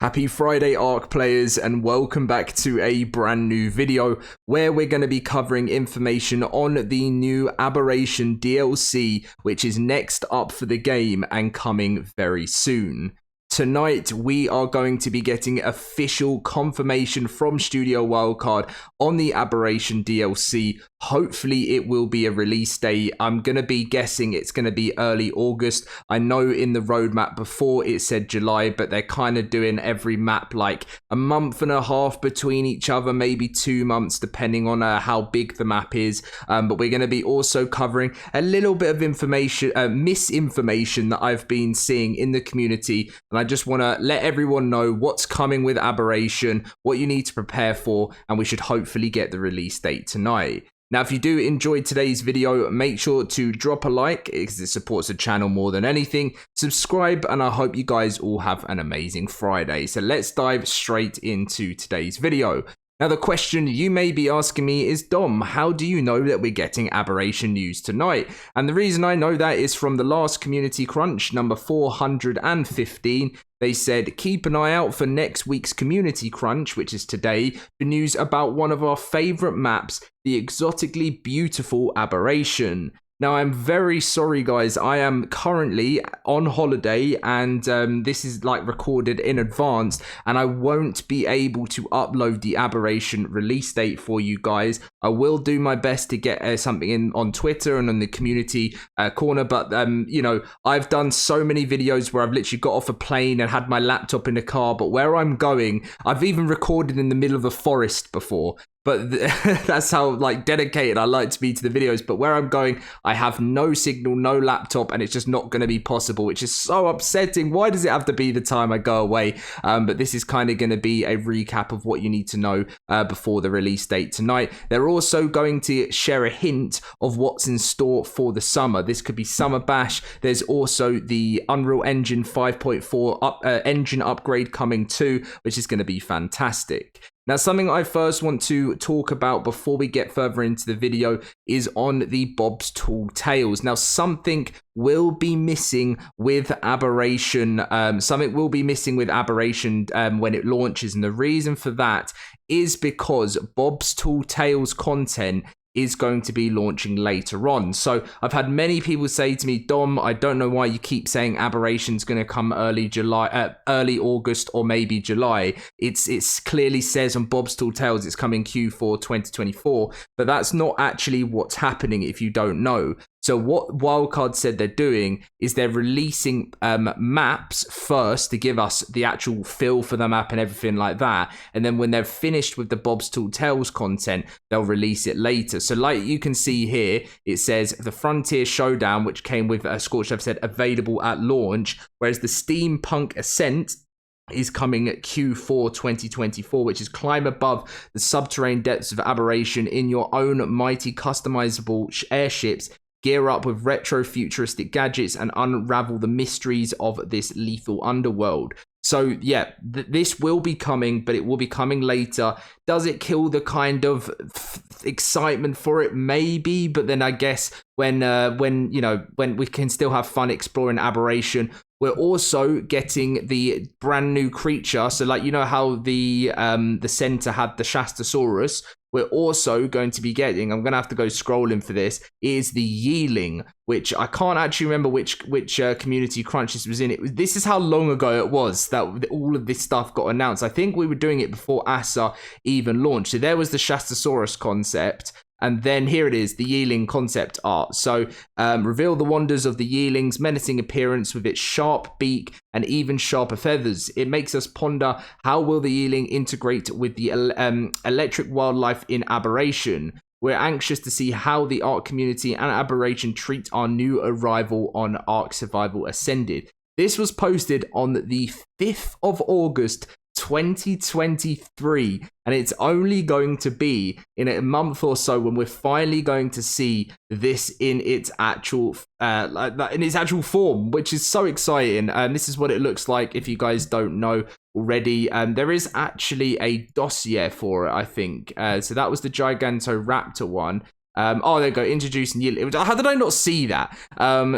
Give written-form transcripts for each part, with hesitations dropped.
Happy Friday, ARK players, and welcome back to a brand new video where we're going to be covering information on the new Aberration DLC, which is next up for the game and coming very soon. Tonight, we are going to be getting official confirmation from Studio Wildcard on the Aberration DLC. Hopefully, it will be a release date. I'm going to be guessing it's going to be early August. I know in the roadmap before it said July, but they're kind of doing every map like a month and a half between each other, maybe 2 months, depending on how big the map is. But we're going to be also covering a little bit of information, misinformation that I've been seeing in the community. And I just want to let everyone know what's coming with Aberration, what you need to prepare for, and we should hopefully get the release date tonight. Now, if you do enjoy today's video, make sure to drop a like because it supports the channel more than anything. Subscribe, and I hope you guys all have an amazing Friday. So let's dive straight into today's video. Now, the question you may be asking me is, Dom, how do you know that we're getting Aberration news tonight? And the reason I know that is from the last Community Crunch, number 415. They said, keep an eye out for next week's Community Crunch, which is today, for news about one of our favourite maps, the exotically beautiful Aberration. Now, I'm very sorry, guys. I am currently on holiday, and this is like recorded in advance, and I won't be able to upload the Aberration release date for you guys. I will do my best to get something in on Twitter and on the community corner, but you know, I've done so many videos where I've literally got off a plane and had my laptop in the car, but where I'm going, I've even recorded in the middle of the forest before. But that's how like dedicated I like to be to the videos. But where I'm going, I have no signal, no laptop, and it's just not going to be possible, which is so upsetting. Why does it have to be the time I go away? But this is kind of going to be a recap of what you need to know before the release date tonight. They're also going to share a hint of what's in store for the summer. This could be Summer Bash. There's also the Unreal Engine 5.4 engine upgrade coming too, which is going to be fantastic. Now, something I first want to talk about before we get further into the video is on the Bob's Tall Tales. Now, something will be missing with Aberration. Something will be missing with Aberration when it launches. And the reason for that is because Bob's Tall Tales content is going to be launching later on. So I've had many people say to me, Dom, I don't know why you keep saying Aberration's going to come early August or maybe July. It's clearly says on Bob's Tall Tales it's coming Q4 2024, but that's not actually what's happening if you don't know. So what Wildcard said they're doing is they're releasing maps first to give us the actual feel for the map and everything like that. And then when they're finished with the Bob's Tall Tales content, they'll release it later. So like you can see here, it says the Frontier Showdown, which came with Scorched Earth said available at launch, whereas the Steampunk Ascent is coming at Q4 2024, which is climb above the subterranean depths of Aberration in your own mighty customizable airships. Gear up with retro futuristic gadgets and unravel the mysteries of this lethal underworld. So yeah, this will be coming, but it will be coming later. Does it kill the kind of excitement for it? Maybe, but then I guess when we can still have fun exploring Aberration, we're also getting the brand new creature. So like, you know how the center had the Shastasaurus, we're also going to be getting, I'm going to have to go scrolling for this, is the Yeeling, which I can't actually remember which Community Crunch this was in. This is how long ago it was that all of this stuff got announced. I think we were doing it before ASA even launched. So there was the Shastasaurus concept. And then here it is, the Yeeling concept art. So reveal the wonders of the Yeeling's menacing appearance with its sharp beak and even sharper feathers. It makes us ponder, how will the Yeeling integrate with the electric wildlife in Aberration? We're anxious to see how the ARK community and Aberration treat our new arrival on ARK Survival Ascended. This was posted on the 5th of August 2023, and it's only going to be in a month or so when we're finally going to see this in its actual form, which is so exciting. This is what it looks like if you guys don't know already. There is actually a dossier for it, I think. So that was the Gigantoraptor one. Oh, there you go. Introducing Yeeling. How did I not see that?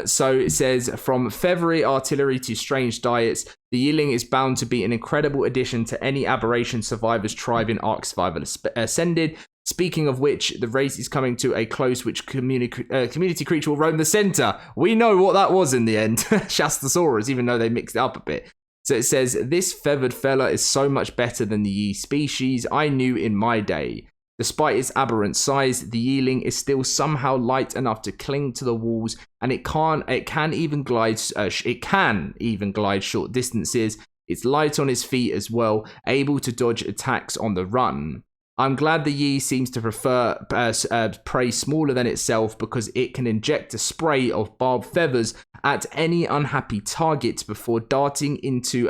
So it says, from feathery artillery to strange diets, the Yeeling is bound to be an incredible addition to any aberration survivors tribe in Ark Survival Ascended. Speaking of which, the race is coming to a close, which community creature will roam the center. We know what that was in the end. Shastasaurus, even though they mixed it up a bit. So it says, this feathered fella is so much better than the Yi species I knew in my day. Despite its aberrant size, the Yeeling is still somehow light enough to cling to the walls, and it can even glide short distances. It's light on its feet as well, able to dodge attacks on the run. I'm glad the Yi seems to prefer prey smaller than itself, because it can inject a spray of barbed feathers at any unhappy target before darting in to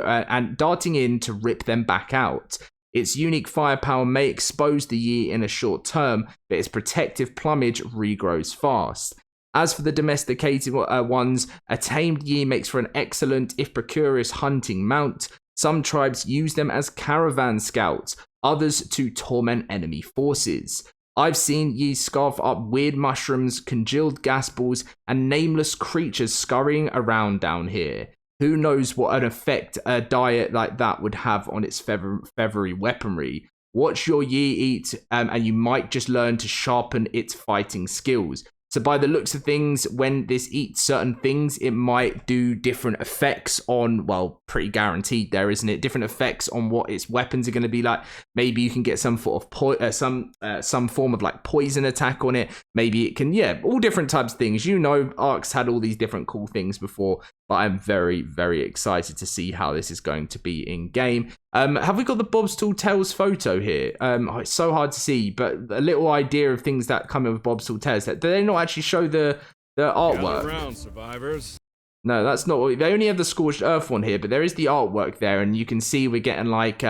rip them back out. Its unique firepower may expose the Yi in a short term, but its protective plumage regrows fast. As for the domesticated ones, a tamed Yi makes for an excellent, if precarious, hunting mount. Some tribes use them as caravan scouts, others to torment enemy forces. I've seen Yi scarf up weird mushrooms, congealed gas balls, and nameless creatures scurrying around down here. Who knows what an effect a diet like that would have on its feathery weaponry. Watch your Yi eat, and you might just learn to sharpen its fighting skills. So by the looks of things, when this eats certain things, it might do different effects on, well, pretty guaranteed there, isn't it? Different effects on what its weapons are going to be like. Maybe you can get some sort of some form of like poison attack on it. Maybe it can, all different types of things. You know, Ark's had all these different cool things before, but I'm very, very excited to see how this is going to be in game. Have we got the Bob's Tall Tales photo here? It's so hard to see, but a little idea of things that come in with Bob's Tall Tales. Do they not actually show the artwork? Gather round, survivors. No, that's not what they only have the Scorched Earth one here, but there is the artwork there, and you can see we're getting like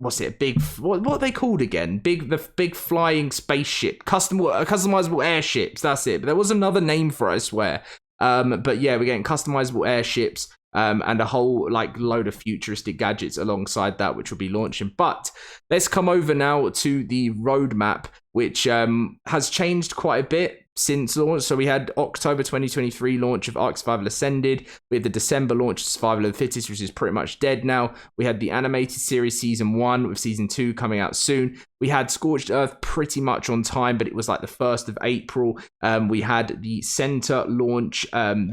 what's it? A big what are they called again? The big flying spaceship, customizable airships. That's it. But there was another name for it, I swear. But yeah, we're getting customizable airships. And a whole like load of futuristic gadgets alongside that, which will be launching. But let's come over now to the roadmap, which has changed quite a bit since launch. So we had October 2023 launch of Ark Survival Ascended. We had the December launch of Survival of the Fittest, which is pretty much dead now. We had the animated series Season 1 with Season 2 coming out soon. We had Scorched Earth pretty much on time, but it was like the 1st of April. We had the Center launch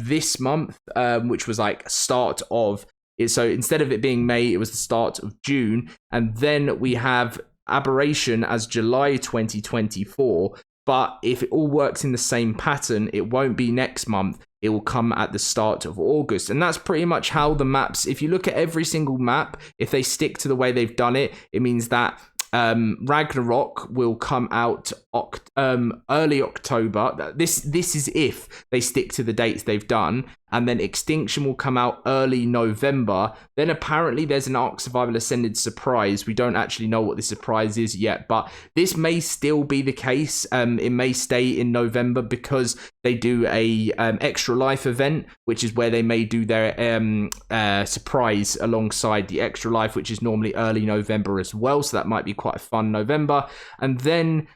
this month, which was like start of it. So instead of it being May, it was the start of June. And then we have Aberration as July 2024. But if it all works in the same pattern, it won't be next month. It will come at the start of August. And that's pretty much how the maps, if you look at every single map, if they stick to the way they've done it, it means that Ragnarok will come out early October. This is if they stick to the dates they've done. And then Extinction will come out early November. Then apparently there's an Ark Survival Ascended surprise. We don't actually know what the surprise is yet, but this may still be the case. It may stay in November because they do a Extra Life event, which is where they may do their surprise alongside the Extra Life, which is normally early November as well. So that might be quite a fun November. And then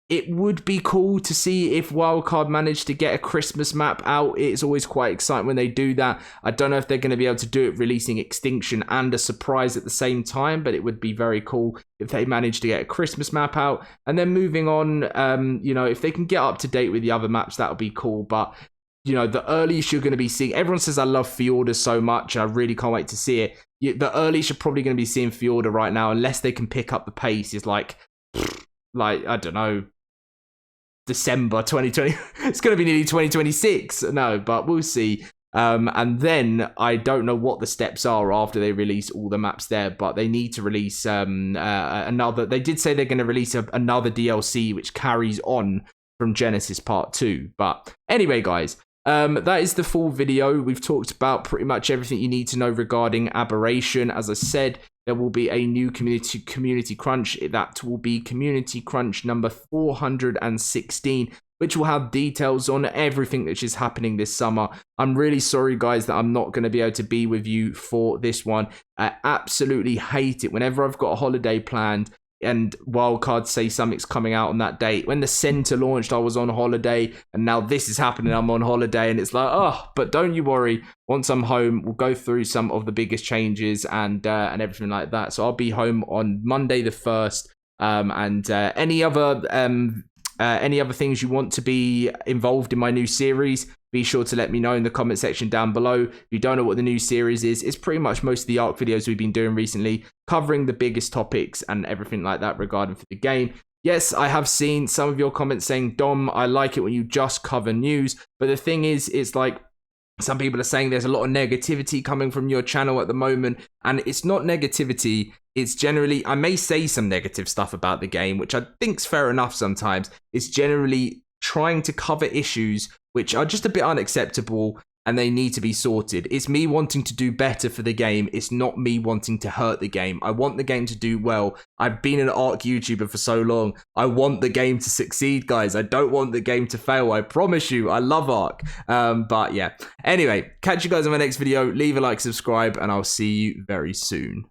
it would be cool to see if Wildcard managed to get a Christmas map out. It's always quite exciting when they do that. I don't know if they're going to be able to do it releasing Extinction and a surprise at the same time, but it would be very cool if they managed to get a Christmas map out. And then moving on, if they can get up to date with the other maps, that would be cool. But, the earliest you're going to be seeing, everyone says I love Fjorda so much, and I really can't wait to see it. The earliest you're probably going to be seeing Fjorda right now, unless they can pick up the pace, is like I don't know, December 2020. It's going to be nearly 2026. No, but we'll see. And then I don't know what the steps are after they release all the maps there, but they need to release another. They did say they're going to release another DLC which carries on from Genesis Part 2. But anyway, guys, that is the full video. We've talked about pretty much everything you need to know regarding Aberration. As I said, there will be a new community crunch. That will be community crunch number 416, which will have details on everything that is happening this summer. I'm really sorry, guys, that I'm not going to be able to be with you for this one. I absolutely hate it. Whenever I've got a holiday planned, and wildcards say something's coming out on that date. When the center launched, I was on holiday, and now this is happening. I'm on holiday, and it's like, oh, but don't you worry. Once I'm home, we'll go through some of the biggest changes and everything like that. So I'll be home on Monday the 1st. Any other things you want to be involved in my new series, be sure to let me know in the comment section down below. If you don't know what the new series is, it's pretty much most of the ARK videos we've been doing recently, covering the biggest topics and everything like that regarding for the game. Yes, I have seen some of your comments saying, Dom, I like it when you just cover news. But the thing is, it's like, some people are saying there's a lot of negativity coming from your channel at the moment, and it's not negativity. It's generally, I may say some negative stuff about the game, which I think's fair enough sometimes. It's generally trying to cover issues which are just a bit unacceptable and they need to be sorted. It's me wanting to do better for the game. It's not me wanting to hurt the game. I want the game to do well. I've been an ARK YouTuber for so long. I want the game to succeed, guys. I don't want the game to fail. I promise you, I love ARK. But yeah. Anyway, catch you guys in my next video. Leave a like, subscribe, and I'll see you very soon.